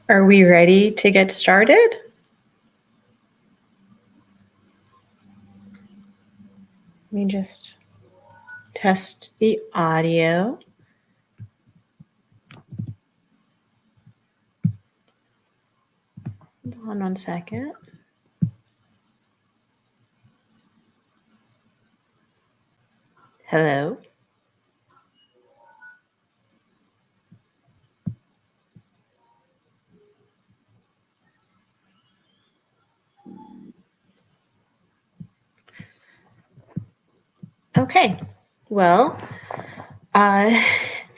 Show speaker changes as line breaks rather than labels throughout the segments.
Are we ready to get started? Let me just test the audio. Hold on 1 second. Hello. Okay. Well, uh,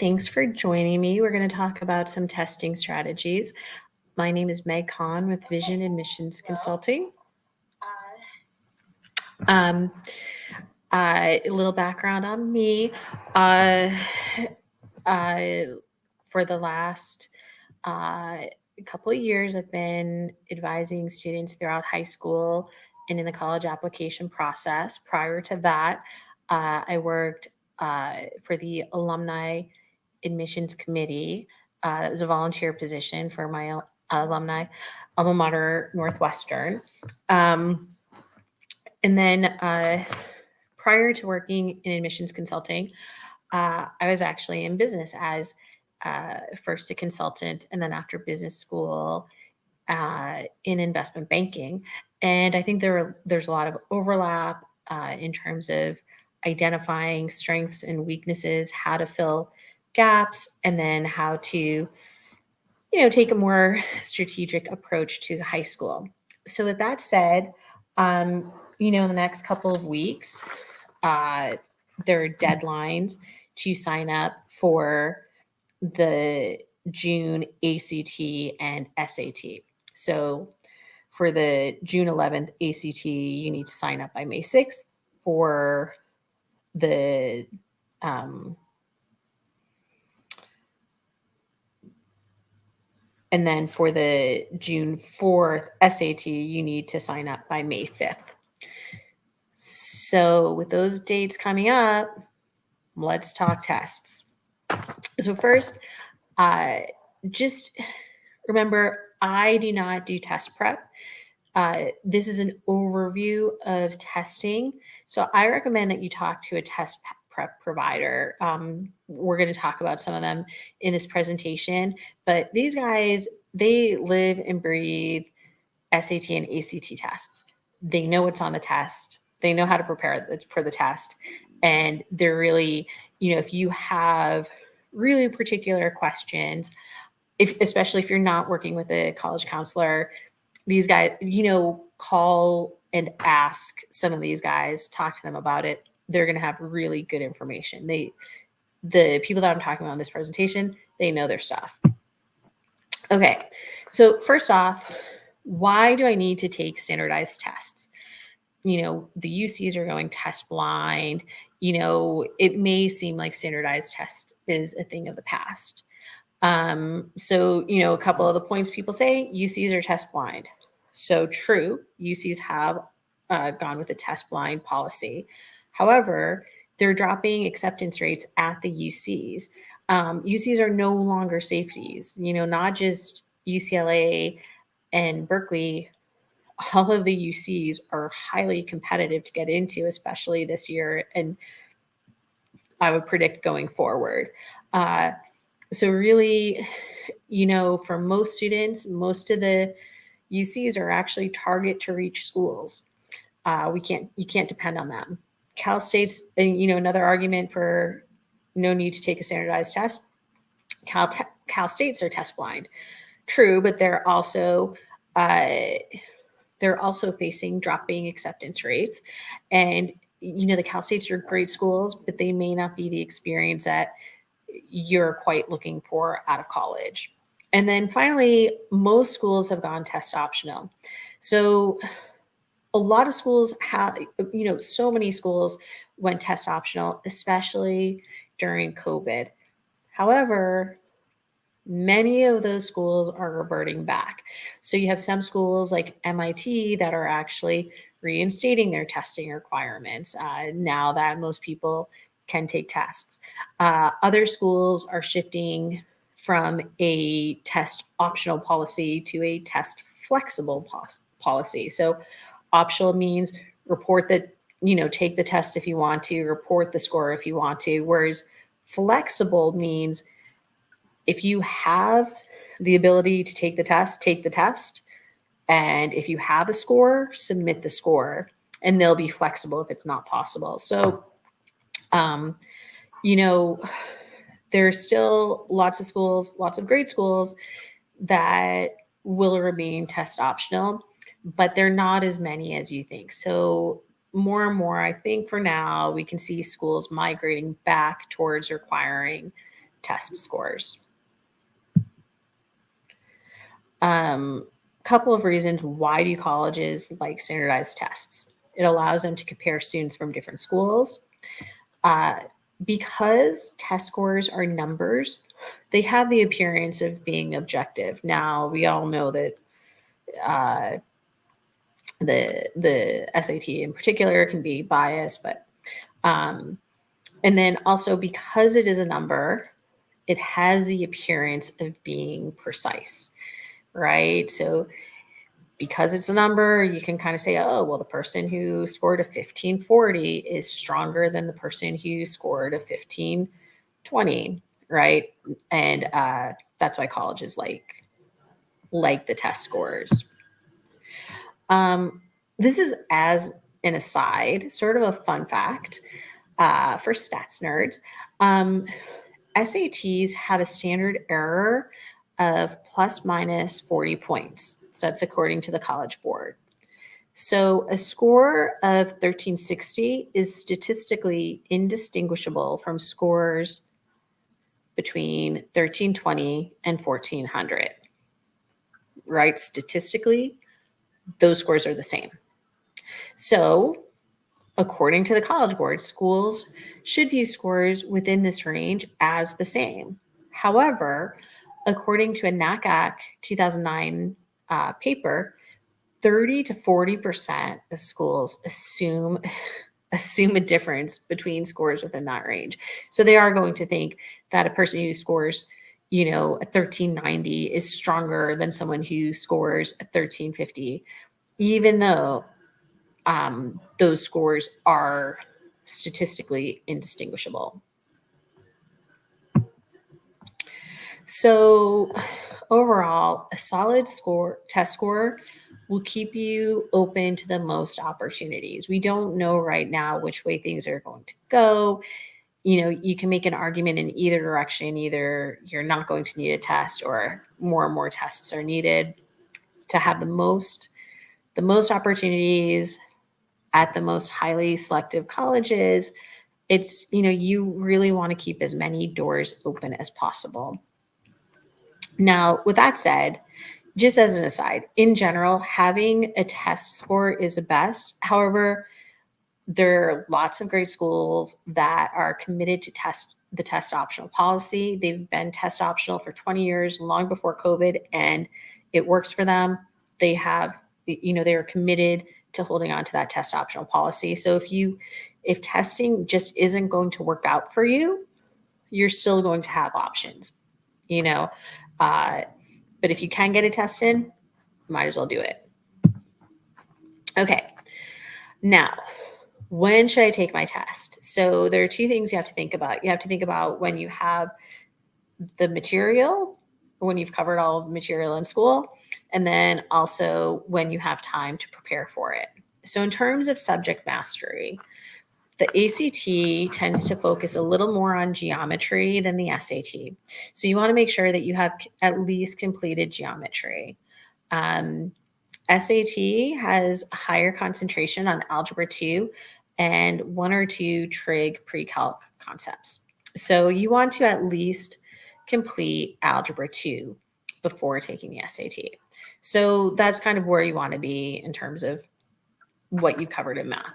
thanks for joining me. We're going to talk about some testing strategies. My name is Meg Kahn with Vision Admissions Consulting. Um, a little background on me. Uh, for the last couple of years, I've been advising students throughout high school and in the college application process. Prior to that, I worked for the Alumni Admissions Committee. It was a volunteer position for my alumni alma mater, Northwestern. Um, and then prior to working in admissions consulting, I was actually in business as first a consultant and then after business school in investment banking. And I think there's a lot of overlap in terms of identifying strengths and weaknesses, how to fill gaps, and then how to take a more strategic approach to high school. So with that said, in the next couple of weeks, uh, there are deadlines to sign up for the June ACT and SAT. So for the June 11th ACT, you need to sign up by May 6th. For the and then for the June 4th SAT, you need to sign up by May 5th. So with those dates coming up, let's talk tests. So first, just remember, I do not do test prep. This is an overview of testing. So I recommend that you talk to a test prep provider. We're going to talk about some of them in this presentation, but these guys, they live and breathe SAT and ACT tests. They know what's on the test. They know how to prepare for the test. And they're really, if you have really particular questions, especially if you're not working with a college counselor, these guys, call and ask some of these guys, talk to them about it. They're going to have really good information. The people that I'm talking about in this presentation, they know their stuff. Okay, so first off, why do I need to take standardized tests? The UCs are going test blind. It may seem like standardized test is a thing of the past. So, a couple of the points people say, UCs are test blind. So true, UCs have gone with a test blind policy. However, they're dropping acceptance rates at the UCs. UCs are no longer safeties, not just UCLA and Berkeley. All of the UCs are highly competitive to get into, especially this year. And I would predict going forward. So really, for most students, most of the UCs are actually target to reach schools. You can't depend on them. Cal State's, another argument for no need to take a standardized test. Cal States are test blind. True, but they're also facing dropping acceptance rates. And, the Cal States are great schools, but they may not be the experience that you're quite looking for out of college. And then finally, most schools have gone test optional. So a lot of schools have, so many schools went test optional, especially during COVID. However, many of those schools are reverting back. So you have some schools like MIT that are actually reinstating their testing requirements now that most people can take tests. Other schools are shifting from a test optional policy to a test flexible policy. So optional means report that, take the test if you want to, report the score if you want to, whereas flexible means if you have the ability to take the test, take the test. And if you have a score, submit the score, and they'll be flexible if it's not possible. So, there's still lots of schools, lots of great schools that will remain test optional, but they're not as many as you think. So more and more, I think for now, we can see schools migrating back towards requiring test scores. Couple of reasons why do colleges like standardized tests. It allows them to compare students from different schools. Because test scores are numbers, they have the appearance of being objective. Now, we all know that the SAT in particular can be biased, but and then also because it is a number, it has the appearance of being precise, right? So because it's a number, you can kind of say, oh, well, the person who scored a 1540 is stronger than the person who scored a 1520, right? And that's why colleges like the test scores. This is, as an aside, sort of a fun fact for stats nerds. SATs have a standard error of plus minus 40 points. So that's according to the College Board. So a score of 1360 is statistically indistinguishable from scores between 1320 and 1400, right? Statistically, those scores are the same. So according to the College Board, schools should view scores within this range as the same. However, according to a NACAC 2009 paper, 30 to 40% of schools assume a difference between scores within that range. So they are going to think that a person who scores, a 1390 is stronger than someone who scores a 1350, even though those scores are statistically indistinguishable. So overall, a solid test score will keep you open to the most opportunities. We don't know right now which way things are going to go. You can make an argument in either direction. Either you're not going to need a test, or more and more tests are needed to have the most opportunities at the most highly selective colleges. It's, you really want to keep as many doors open as possible. Now, with that said, just as an aside, in general, having a test score is the best. However, there are lots of great schools that are committed to the test optional policy. They've been test optional for 20 years, long before COVID, and it works for them. They are committed to holding on to that test optional policy. So if testing just isn't going to work out for you, you're still going to have options, but if you can get a test in, might as well do it. Okay. Now, when should I take my test? So there are two things you have to think about. You have to think about when you have the material, when you've covered all of the material in school, and then also when you have time to prepare for it. So in terms of subject mastery, the ACT tends to focus a little more on geometry than the SAT. So you want to make sure that you have at least completed geometry. SAT has a higher concentration on Algebra 2 and 1 or 2 trig pre-calc concepts. So you want to at least complete Algebra 2 before taking the SAT. So that's kind of where you want to be in terms of what you covered in math.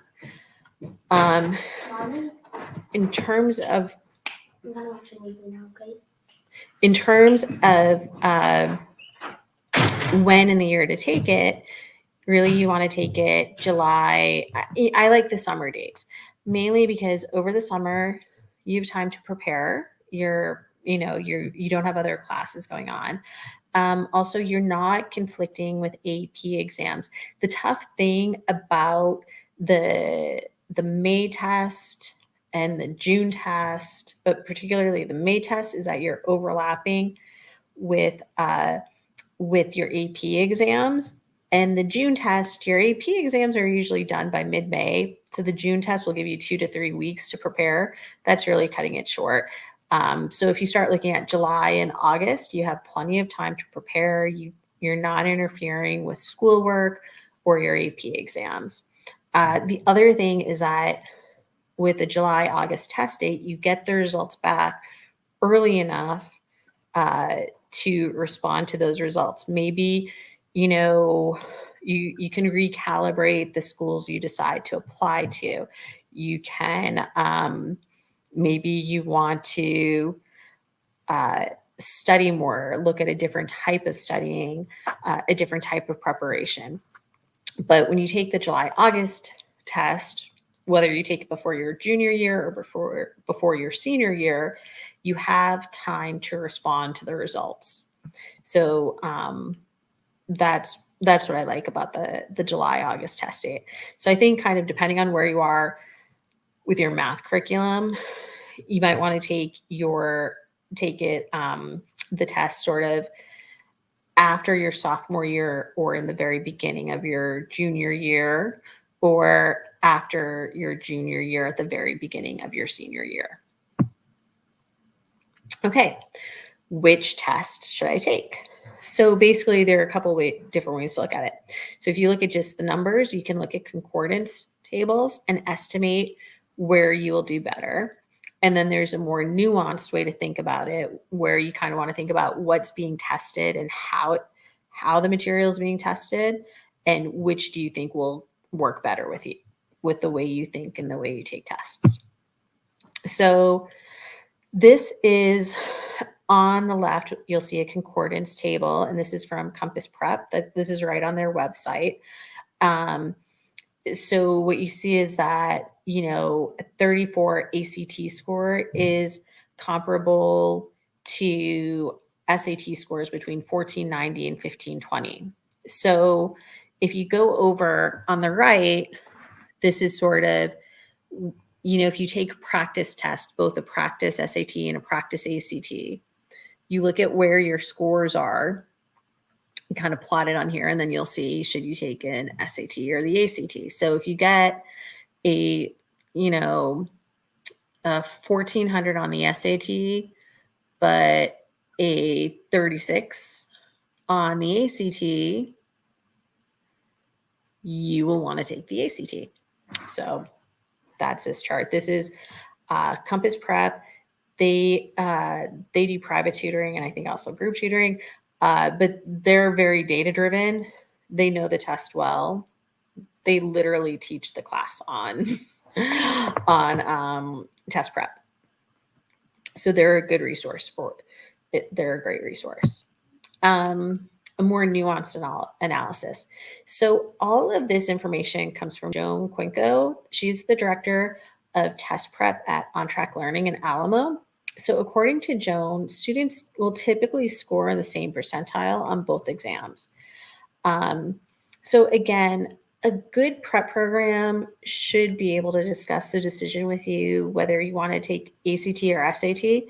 In terms of when in the year to take it, really you want to take it July. I like the summer dates, mainly because over the summer you have time to prepare. You're you don't have other classes going on. Also, you're not conflicting with AP exams. The tough thing about the May test and the June test, but particularly the May test, is that you're overlapping with your AP exams. And the June test, your AP exams are usually done by mid-May. So the June test will give you 2 to 3 weeks to prepare. That's really cutting it short. So if you start looking at July and August, you have plenty of time to prepare. You're not interfering with schoolwork or your AP exams. The other thing is that with the July, August test date, you get the results back early enough to respond to those results. Maybe, you can recalibrate the schools you decide to apply to. You can, maybe you want to study more, look at a different type of studying, a different type of preparation. But when you take the July, August test, whether you take it before your junior year or before your senior year, you have time to respond to the results. So that's what I like about the July, August test date. So I think kind of depending on where you are with your math curriculum, you might want to take the test sort of after your sophomore year or in the very beginning of your junior year, or after your junior year at the very beginning of your senior year. Okay, which test should I take? So basically, there are a couple of different ways to look at it. So if you look at just the numbers, you can look at concordance tables and estimate where you will do better. And then there's a more nuanced way to think about it, where you kind of want to think about what's being tested and how the material is being tested, and which do you think will work better with the way you think and the way you take tests. So this is on the left, you'll see a concordance table, and this is from Compass Prep. This is right on their website. So what you see is that, a 34 ACT score is comparable to SAT scores between 1490 and 1520. So if you go over on the right, this is sort of, if you take a practice test, both a practice SAT and a practice ACT, you look at where your scores are, and kind of plot it on here, and then you'll see, should you take an SAT or the ACT? So if you get a 1400 on the SAT, but a 36 on the ACT, you will want to take the ACT. So that's this chart. This is Compass Prep. They do private tutoring and I think also group tutoring, but they're very data driven. They know the test well. They literally teach the class on test prep. So they're a good resource for it. They're a great resource. A more nuanced analysis. So all of this information comes from Joan Quinco. She's the director of test prep at On Track Learning in Alamo. So according to Joan, students will typically score in the same percentile on both exams. So again, a good prep program should be able to discuss the decision with you, whether you want to take ACT or SAT,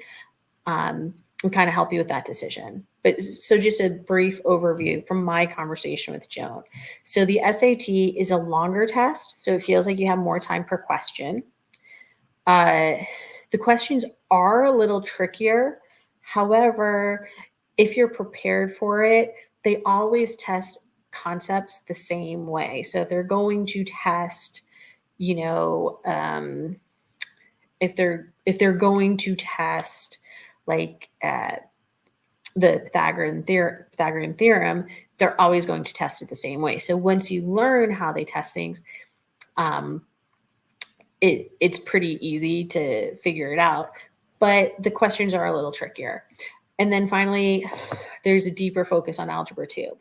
and kind of help you with that decision. But so just a brief overview from my conversation with Joan. So the SAT is a longer test, so it feels like you have more time per question. The questions are a little trickier. However, if you're prepared for it, they always test concepts the same way. So if they're going to test, if they're going to test like the Pythagorean theorem, they're always going to test it the same way. So once you learn how they test things, it's pretty easy to figure it out, but the questions are a little trickier. And then finally, there's a deeper focus on Algebra 2.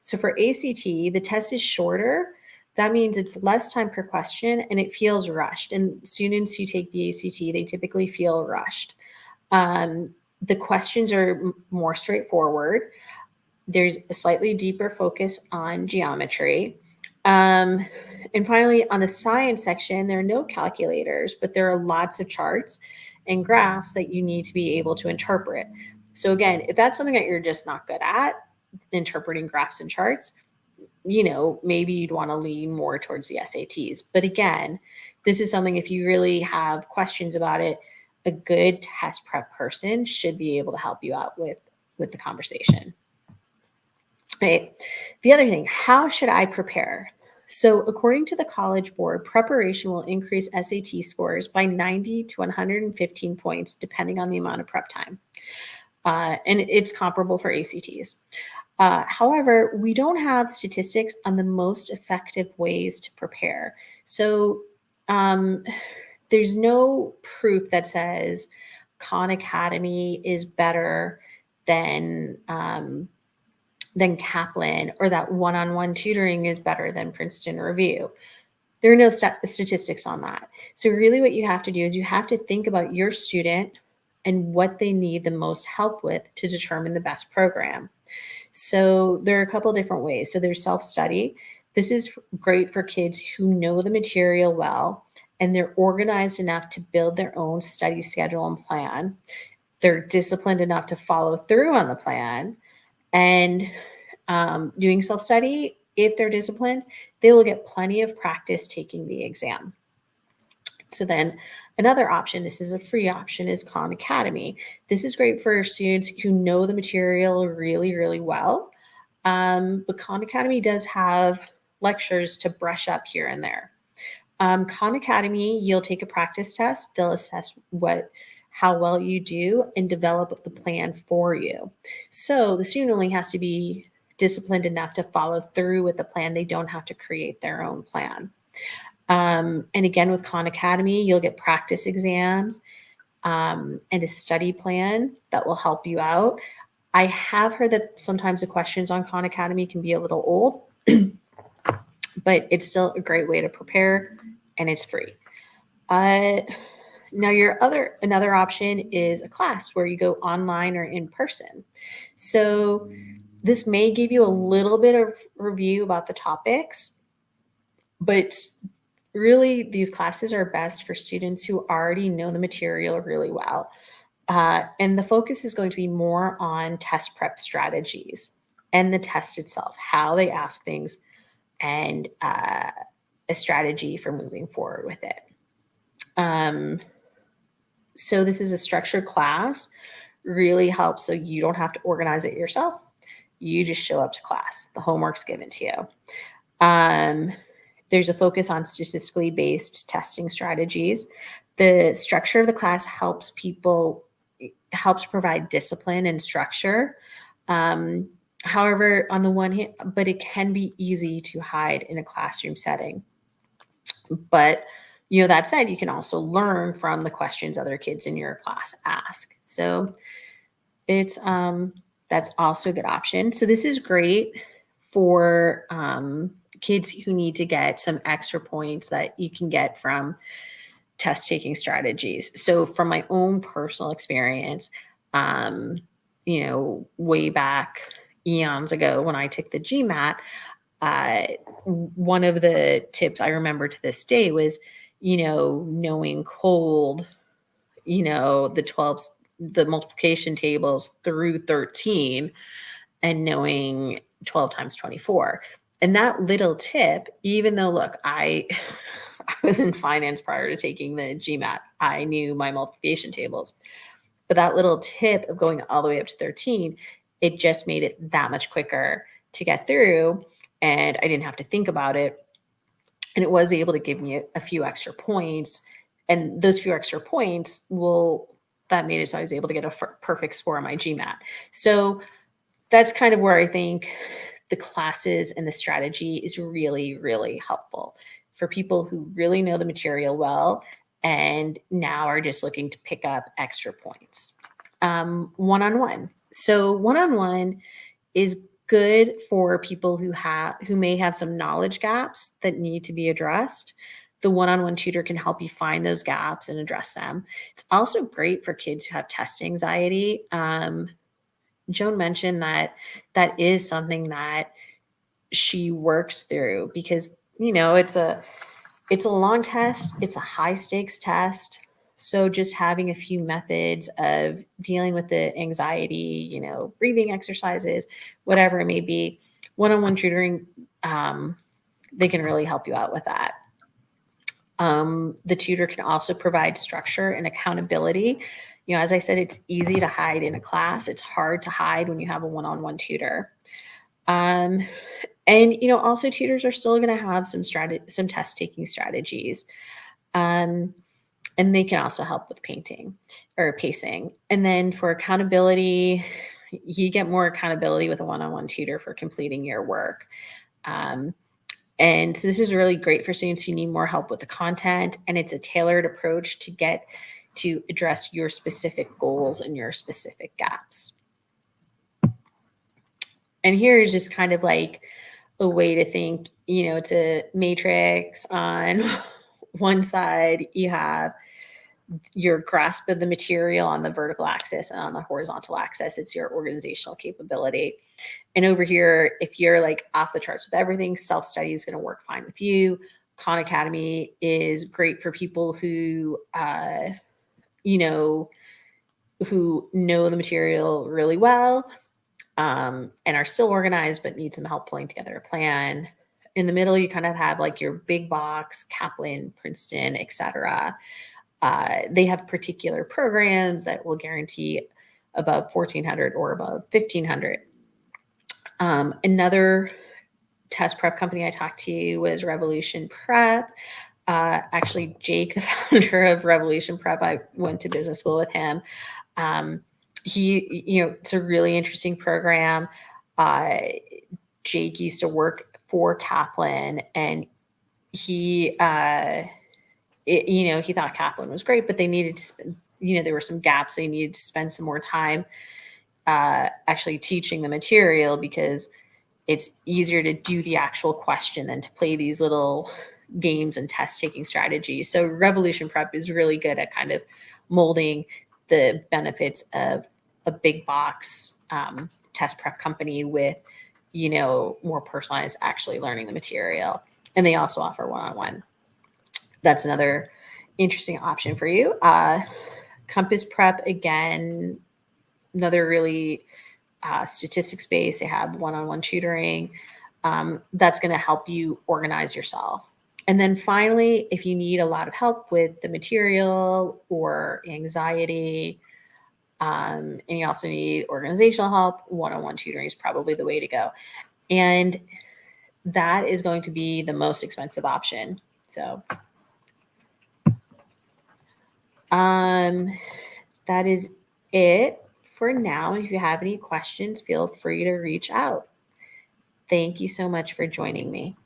So for ACT, the test is shorter. That means it's less time per question and it feels rushed. And students who take the ACT, they typically feel rushed. The questions are more straightforward. There's a slightly deeper focus on geometry. And finally, on the science section, there are no calculators, but there are lots of charts and graphs that you need to be able to interpret. So again, if that's something that you're just not good at, interpreting graphs and charts, maybe you'd want to lean more towards the SATs. But again, this is something, if you really have questions about it, a good test prep person should be able to help you out with the conversation. Right. The other thing, how should I prepare? So according to the College Board, preparation will increase SAT scores by 90 to 115 points, depending on the amount of prep time. And it's comparable for ACTs. However, we don't have statistics on the most effective ways to prepare. So there's no proof that says Khan Academy is better than Kaplan, or that one-on-one tutoring is better than Princeton Review. There are no statistics on that. So really what you have to do is you have to think about your student and what they need the most help with to determine the best program. So there are a couple different ways. So there's self-study. This is great for kids who know the material well and they're organized enough to build their own study schedule and plan. They're disciplined enough to follow through on the plan. And doing self-study, if they're disciplined, they will get plenty of practice taking the exam. So then another option, this is a free option, is Khan Academy. This is great for students who know the material really, really well. But Khan Academy does have lectures to brush up here and there. Khan Academy, you'll take a practice test. They'll assess how well you do and develop the plan for you. So the student only has to be disciplined enough to follow through with the plan. They don't have to create their own plan. And again, with Khan Academy, you'll get practice exams and a study plan that will help you out. I have heard that sometimes the questions on Khan Academy can be a little old, but it's still a great way to prepare, and it's free. Now, another option is a class where you go online or in person. So this may give you a little bit of review about the topics, but really these classes are best for students who already know the material really well. And the focus is going to be more on test prep strategies and the test itself, how they ask things, and a strategy for moving forward with it. So this is a structured class, really helps so you don't have to organize it yourself. You just show up to class. The homework's given to you. There's a focus on statistically based testing strategies. The structure of the class helps provide discipline and structure. However, on the one hand, but it can be easy to hide in a classroom setting. But that said, you can also learn from the questions other kids in your class ask. So it's that's also a good option. So this is great for kids who need to get some extra points that you can get from test taking strategies. So from my own personal experience, way back eons ago when I took the GMAT, one of the tips I remember to this day was, knowing cold, the multiplication tables through 13 and knowing 12 times 24. And that little tip, even though, look, I was in finance prior to taking the GMAT, I knew my multiplication tables. But that little tip of going all the way up to 13, it just made it that much quicker to get through. And I didn't have to think about it. And it was able to give me a few extra points. And those few extra points that made it so I was able to get a perfect score on my GMAT. So that's kind of where I think the classes and the strategy is really, really helpful for people who really know the material well and now are just looking to pick up extra points. One-on-one. So one-on-one is good for people who may have some knowledge gaps that need to be addressed. the one-on-one tutor can help you find those gaps and address them. It's also great for kids who have test anxiety. Joan mentioned that that is something that she works through because, it's a long test, it's a high stakes test. So just having a few methods of dealing with the anxiety, breathing exercises, whatever it may be, one-on-one tutoring, they can really help you out with that. The tutor can also provide structure and accountability. As I said, it's easy to hide in a class. It's hard to hide when you have a one-on-one tutor. And also tutors are still going to have some test taking strategies. And they can also help with painting or pacing. And then for accountability, you get more accountability with a one-on-one tutor for completing your work. And so this is really great for students who need more help with the content, and it's a tailored approach to address your specific goals and your specific gaps. And here is just kind of like a way to think, it's a matrix. On one side, you have your grasp of the material on the vertical axis, and on the horizontal axis, it's your organizational capability. And over here, if you're like off the charts with everything, self-study is going to work fine with you. Khan Academy is great for people who, who know the material really well, and are still organized, but need some help pulling together a plan. In the middle, you kind of have like your big box, Kaplan, Princeton, etc. They have particular programs that will guarantee above 1,400 or above 1,500. Another test prep company I talked to was Revolution Prep. Actually, Jake, the founder of Revolution Prep, I went to business school with him. It's a really interesting program. Jake used to work for Kaplan, and he thought Kaplan was great, but they needed to spend, there were some gaps. They needed to spend some more time actually teaching the material, because it's easier to do the actual question than to play these little games and test taking strategies. So Revolution Prep is really good at kind of molding the benefits of a big box test prep company with, more personalized, actually learning the material. And they also offer one-on-one. That's another interesting option for you. Compass Prep, again, another really statistics based. They have one-on-one tutoring. That's going to help you organize yourself. And then finally, if you need a lot of help with the material or anxiety, and you also need organizational help, one-on-one tutoring is probably the way to go. And that is going to be the most expensive option. So that is it for now. If you have any questions, feel free to reach out. Thank you so much for joining me.